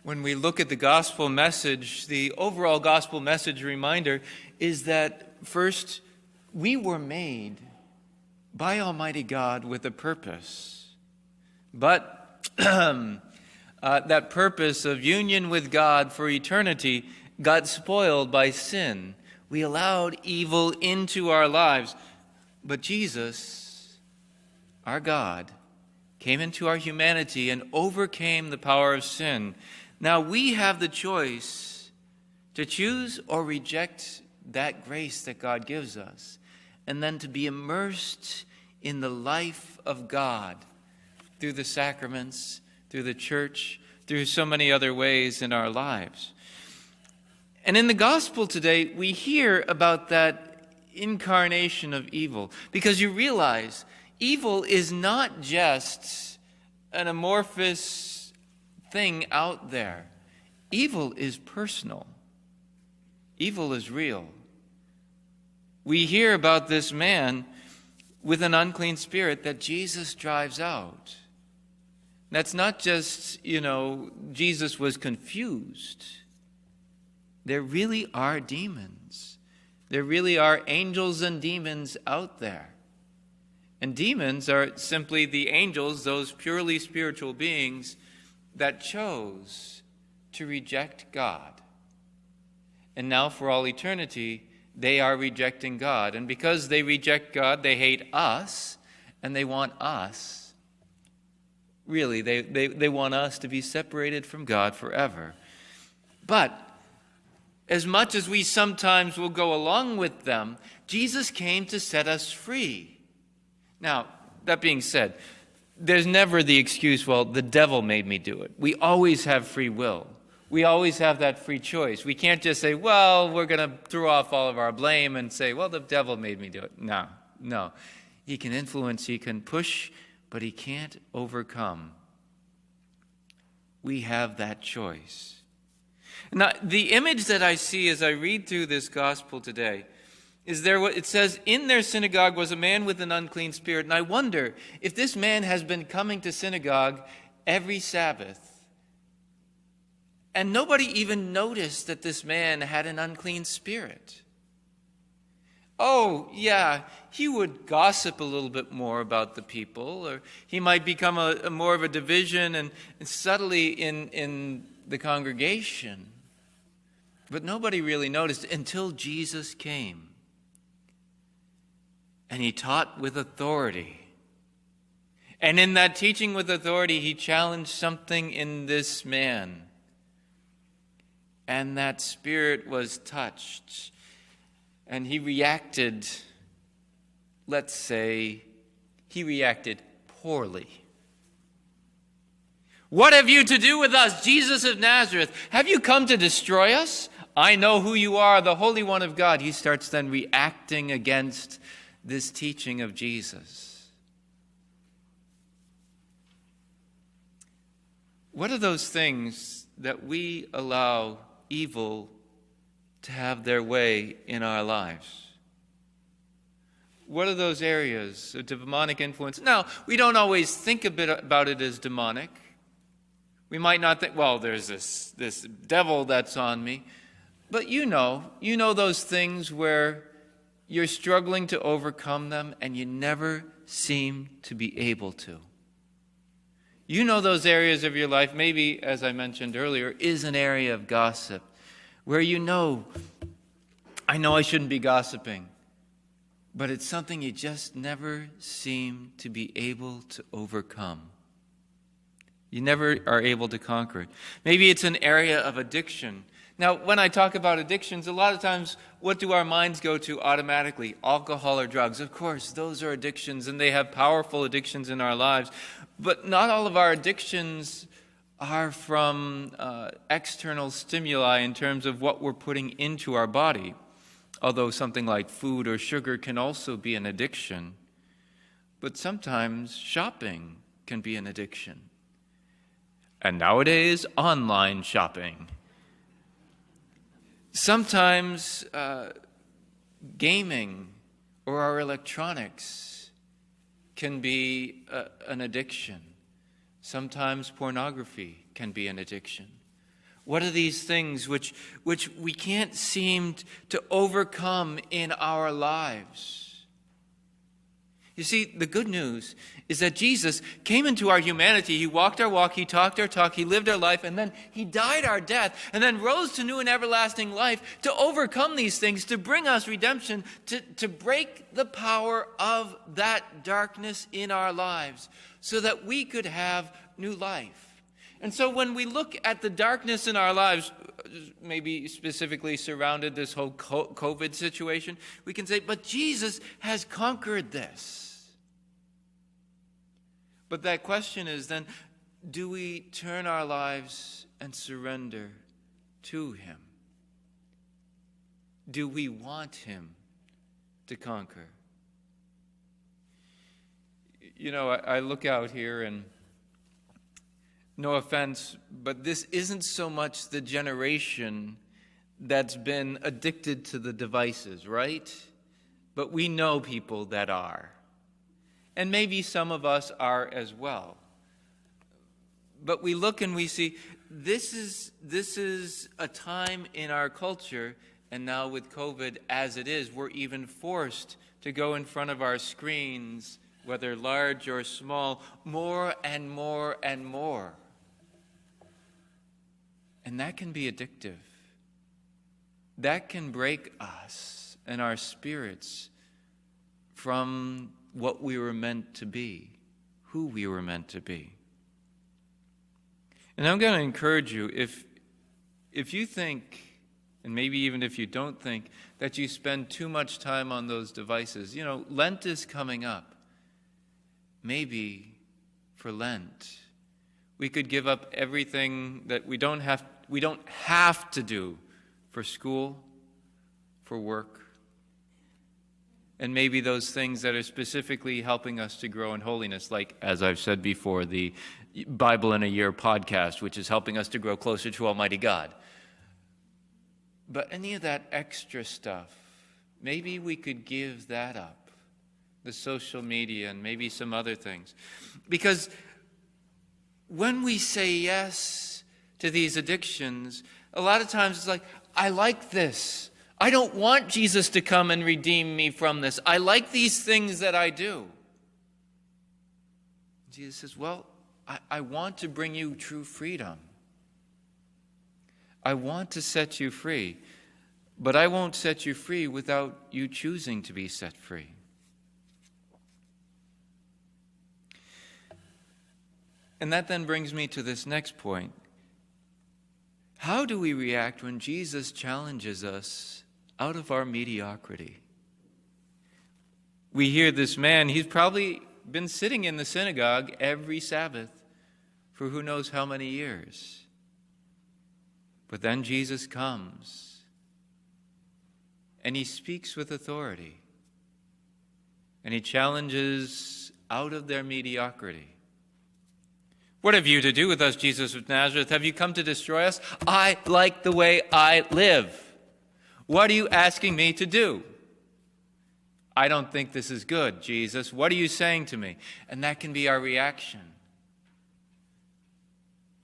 When we look at the gospel message, the overall gospel message reminder is that first, we were made by Almighty God with a purpose. But that purpose of union with God for eternity got spoiled by sin. We allowed evil into our lives. But Jesus, our God, came into our humanity and overcame the power of sin. Now we have the choice to choose or reject that grace that God gives us, and then to be immersed in the life of God through the sacraments, through the church, through so many other ways in our lives. And in the gospel today, we hear about that incarnation of evil, because you realize evil is not just an amorphous thing out there. Evil is personal. Evil is real. We hear about this man with an unclean spirit that Jesus drives out. That's not just, Jesus was confused. There really are demons. There really are angels and demons out there. And demons are simply the angels, those purely spiritual beings that chose to reject God. And now for all eternity, they are rejecting God. And because they reject God, they hate us, and they want us. Really, they want us to be separated from God forever. But as much as we sometimes will go along with them, Jesus came to set us free. Now, that being said, there's never the excuse, well, the devil made me do it. We always have free will. We always have that free choice. We can't just say, well, we're going to throw off all of our blame and say, well, the devil made me do it. No. He can influence, he can push, but he can't overcome. We have that choice. Now, the image that I see as I read through this gospel today is there what it says, in their synagogue was a man with an unclean spirit. And I wonder if this man has been coming to synagogue every Sabbath, and nobody even noticed that this man had an unclean spirit. Oh, yeah, he would gossip a little bit more about the people, or he might become a more of a division and subtly in the congregation. But nobody really noticed until Jesus came. And he taught with authority. And in that teaching with authority, he challenged something in this man. And that spirit was touched. And he reacted, let's say, he reacted poorly. What have you to do with us, Jesus of Nazareth? Have you come to destroy us? I know who you are, the Holy One of God. He starts then reacting against this teaching of Jesus. What are those things that we allow evil to have their way in our lives? What are those areas of demonic influence? Now, we don't always think a bit about it as demonic. We might not think, well, there's this devil that's on me. But you know those things where you're struggling to overcome them and you never seem to be able to. You know those areas of your life, maybe, as I mentioned earlier, is an area of gossip where I know I shouldn't be gossiping, but it's something you just never seem to be able to overcome. You never are able to conquer it. Maybe it's an area of addiction. Now, when I talk about addictions, a lot of times, what do our minds go to automatically? Alcohol or drugs. Of course, those are addictions, and they have powerful addictions in our lives. But not all of our addictions are from external stimuli in terms of what we're putting into our body. Although something like food or sugar can also be an addiction. But sometimes shopping can be an addiction. And nowadays, online shopping. Sometimes gaming or our electronics can be an addiction. Sometimes pornography can be an addiction. What are these things which we can't seem to overcome in our lives? You see, the good news is that Jesus came into our humanity. He walked our walk, he talked our talk, he lived our life, and then he died our death, and then rose to new and everlasting life to overcome these things, to bring us redemption, to break the power of that darkness in our lives so that we could have new life. And so when we look at the darkness in our lives, maybe specifically surrounded this whole COVID situation, we can say, but Jesus has conquered this. But that question is then, do we turn our lives and surrender to him? Do we want him to conquer? You know, I look out here and no offense, but this isn't so much the generation that's been addicted to the devices, right? But we know people that are. And maybe some of us are as well. But we look and we see this is a time in our culture, and now with COVID as it is, we're even forced to go in front of our screens, whether large or small, more and more and more. And that can be addictive. That can break us and our spirits from what we were meant to be, who we were meant to be. And I'm going to encourage you, if you think, and maybe even if you don't think, that you spend too much time on those devices, you know, Lent is coming up. Maybe for Lent, we could give up everything that we don't have to do for school, for work, and maybe those things that are specifically helping us to grow in holiness, like, as I've said before, the Bible in a Year podcast, which is helping us to grow closer to Almighty God. But any of that extra stuff, maybe we could give that up, the social media and maybe some other things. Because when we say yes to these addictions, a lot of times it's like, I like this. I don't want Jesus to come and redeem me from this. I like these things that I do. Jesus says, well, I want to bring you true freedom. I want to set you free, but I won't set you free without you choosing to be set free. And that then brings me to this next point. How do we react when Jesus challenges us out of our mediocrity? We hear this man, he's probably been sitting in the synagogue every Sabbath for who knows how many years. But then Jesus comes and he speaks with authority and he challenges out of their mediocrity. What have you to do with us, Jesus of Nazareth? Have you come to destroy us? I like the way I live. What are you asking me to do? I don't think this is good, Jesus. What are you saying to me? And that can be our reaction.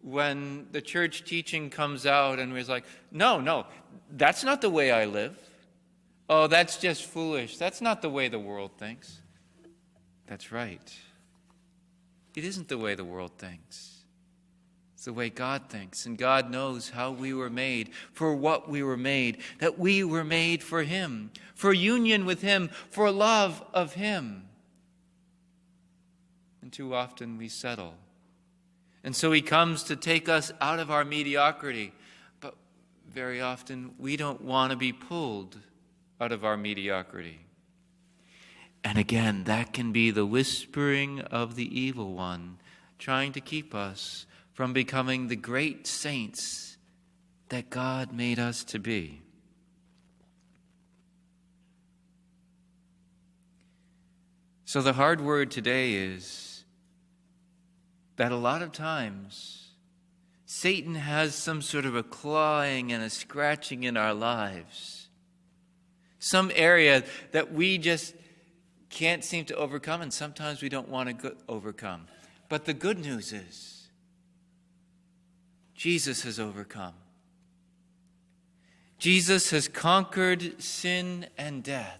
When the church teaching comes out and we're like, no, that's not the way I live. Oh, that's just foolish. That's not the way the world thinks. That's right. It isn't the way the world thinks. It's the way God thinks. And God knows how we were made, for what we were made, that we were made for him, for union with him, for love of him. And too often we settle. And so he comes to take us out of our mediocrity. But very often we don't want to be pulled out of our mediocrity. And again, that can be the whispering of the evil one, trying to keep us from becoming the great saints that God made us to be. So the hard word today is that a lot of times Satan has some sort of a clawing and a scratching in our lives. Some area that we just can't seem to overcome, and sometimes we don't want to overcome. But the good news is, Jesus has overcome. Jesus has conquered sin and death.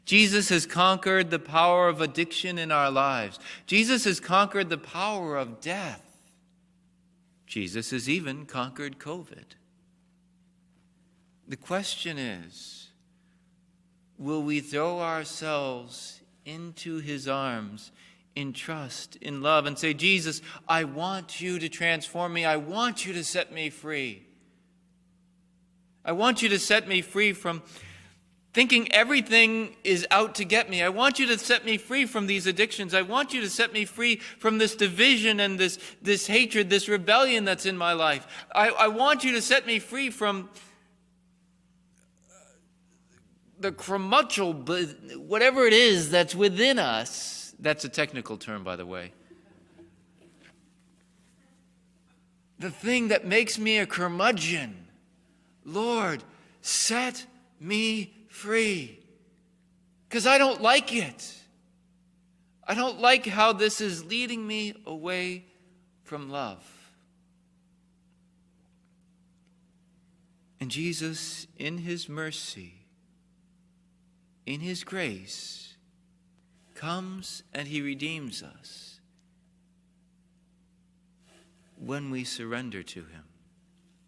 Jesus has conquered the power of addiction in our lives. Jesus has conquered the power of death. Jesus has even conquered COVID. The question is, will we throw ourselves into his arms in trust, in love, and say, Jesus, I want you to transform me. I want you to set me free. I want you to set me free from thinking everything is out to get me. I want you to set me free from these addictions. I want you to set me free from this division and this hatred, this rebellion that's in my life. I want you to set me free from the curmudgeon, whatever it is that's within us. That's a technical term, by the way. The thing that makes me a curmudgeon. Lord, set me free. Because I don't like it. I don't like how this is leading me away from love. And Jesus, in his mercy, in his grace, comes and he redeems us when we surrender to him.